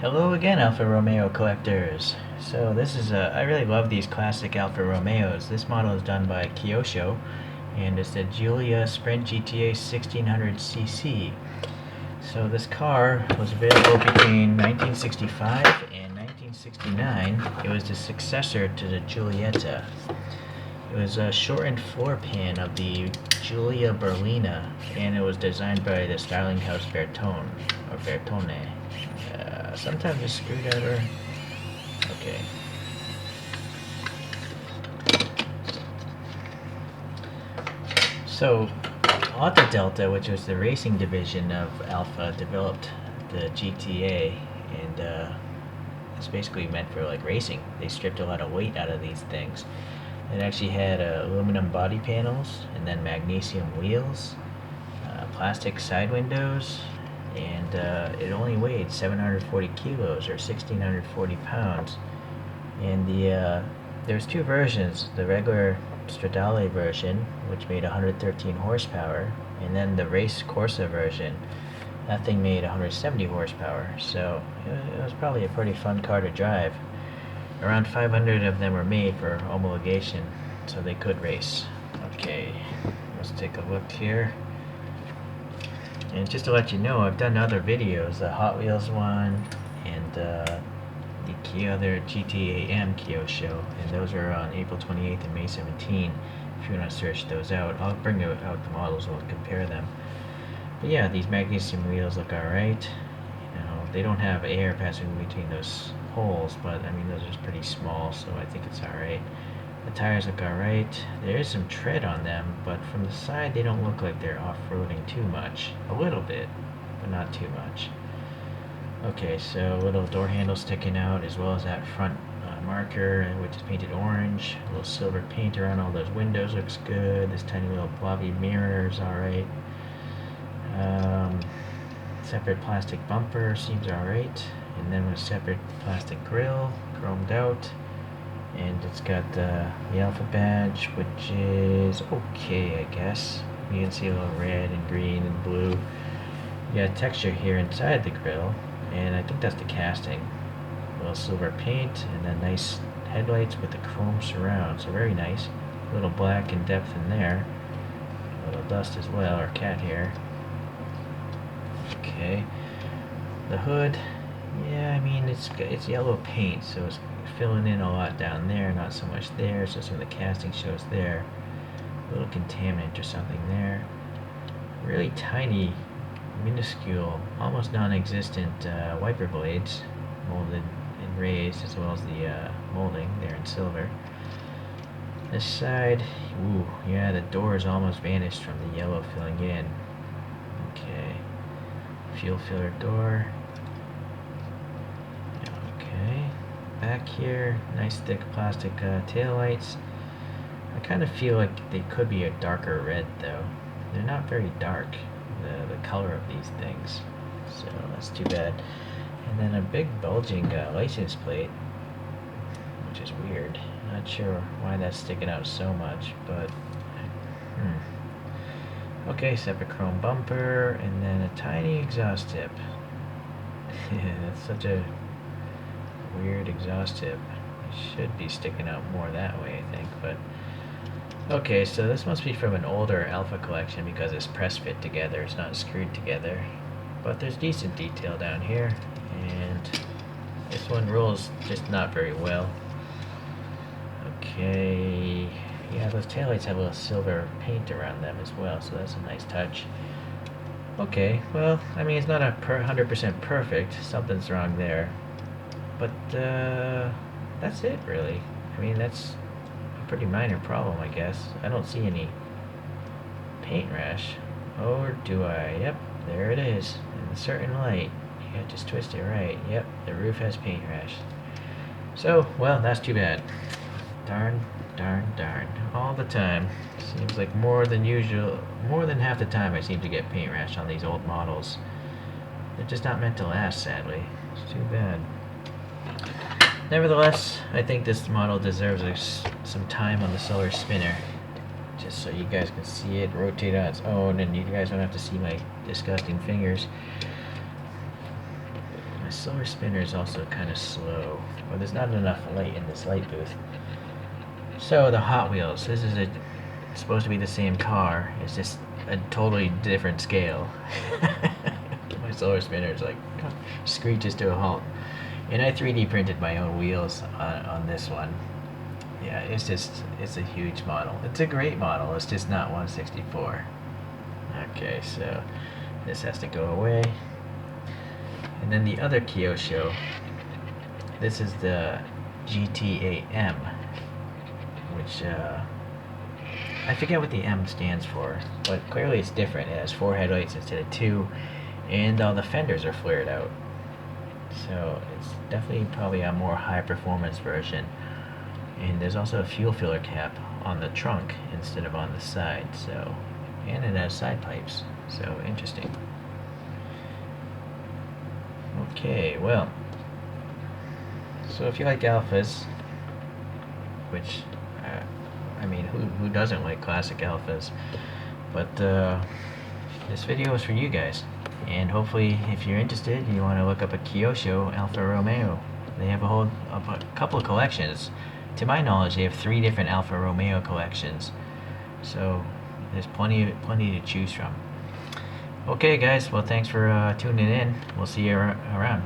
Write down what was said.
Hello again, Alfa Romeo collectors. So this is I really love these classic Alfa Romeos. This model is done by Kyosho, and it's the Giulia Sprint GTA 1600cc. So this car was available between 1965 and 1969. It was the successor to the Giulietta. It was a shortened floor pan of the Giulia Berlina, and it was designed by the styling house Bertone, or Bertone. Sometimes a screwdriver. Okay. So, Auto Delta, which was the racing division of Alfa, developed the GTA, and it's basically meant for like racing. They stripped a lot of weight out of these things. It actually had aluminum body panels, and then magnesium wheels, plastic side windows, and it only weighed 740 kilos or 1,640 pounds. And there's two versions: the regular Stradale version, which made 113 horsepower, and then the race Corsa version. That thing made 170 horsepower, so it was probably a pretty fun car to drive. Around 500 of them were made for homologation, so they could race. Okay, let's take a look here. And just to let you know, I've done other videos, the Hot Wheels one, and the other GTA-M Kyosho, and those are on April 28th and May 17th. If you want to search those out, I'll bring out the models, we'll compare them. But yeah, these magnesium wheels look alright. They don't have air passing between those holes, but I mean, those are pretty small, so I think it's alright. The tires look alright. There is some tread on them, but from the side they don't look like they're off-roading too much. A little bit, but not too much. Okay, so little door handle sticking out, as well as that front marker, which is painted orange. A little silver paint around all those windows looks good. This tiny little blobby mirror is alright. Separate plastic bumper seems alright. And then a separate plastic grille, chromed out. And it's got the Alpha badge, which is okay, I guess. You can see a little red and green and blue. You got texture here inside the grille, and I think that's the casting. A little silver paint, and then nice headlights with the chrome surround, so very nice. A little black in depth in there. A little dust as well, or cat hair. Okay. The hood, yeah, I mean, it's yellow paint, so it's filling in a lot down there, not so much there, so some of the casting shows there. A little contaminant or something there. Really tiny, minuscule, almost non-existent wiper blades, molded and raised, as well as the molding there in silver. This side, ooh, yeah, the door is almost vanished from the yellow filling in. Okay. Fuel filler door. Back here, nice thick plastic tail lights. I kind of feel like they could be a darker red though. They're not very dark, the color of these things, so that's too bad. And then a big bulging license plate, which is weird. Not sure why that's sticking out so much, but okay, separate chrome bumper, and then a tiny exhaust tip. That's such a weird exhaust tip. It should be sticking out more that way, I think, but okay, so this must be from an older Alpha collection because it's press fit together, it's not screwed together. But there's decent detail down here, and this one rolls just not very well. Okay, yeah, those taillights have a little silver paint around them as well, so that's a nice touch. Okay, well, I mean, it's not 100% perfect, something's wrong there. But that's it, really. I mean, that's a pretty minor problem, I guess. I don't see any paint rash. Or do I? Yep, there it is. In a certain light. You gotta just twist it right. Yep, the roof has paint rash. So, well, that's too bad. Darn, darn, darn. All the time. Seems like more than usual, more than half the time I seem to get paint rash on these old models. They're just not meant to last, sadly. It's too bad. Nevertheless, I think this model deserves some time on the solar spinner, just so you guys can see it rotate on its own, and you guys don't have to see my disgusting fingers. solar spinner is also kind of slow. Well, there's not enough light in this light booth. So the Hot Wheels. This is supposed to be the same car. It's just a totally different scale. My solar spinner is like screeches to a halt. And I 3D printed my own wheels on this one. Yeah, it's a huge model. It's a great model. It's just not 1/64. Okay, so this has to go away. And then the other Kyosho, this is the GTA-M, which I forget what the M stands for, but clearly it's different. It has 4 headlights instead of 2, and all the fenders are flared out. So it's definitely probably a more high performance version. And there's also a fuel filler cap on the trunk instead of on the side. So, and it has side pipes. So interesting. Okay, well, so if you like Alphas, which I mean, who doesn't like classic Alphas? But this video is for you guys, and hopefully, if you're interested, you want to look up a Kyosho Alfa Romeo. They have a couple of collections. To my knowledge, they have 3 different Alfa Romeo collections, so there's plenty to choose from. Okay, guys. Well, thanks for tuning in. We'll see you around.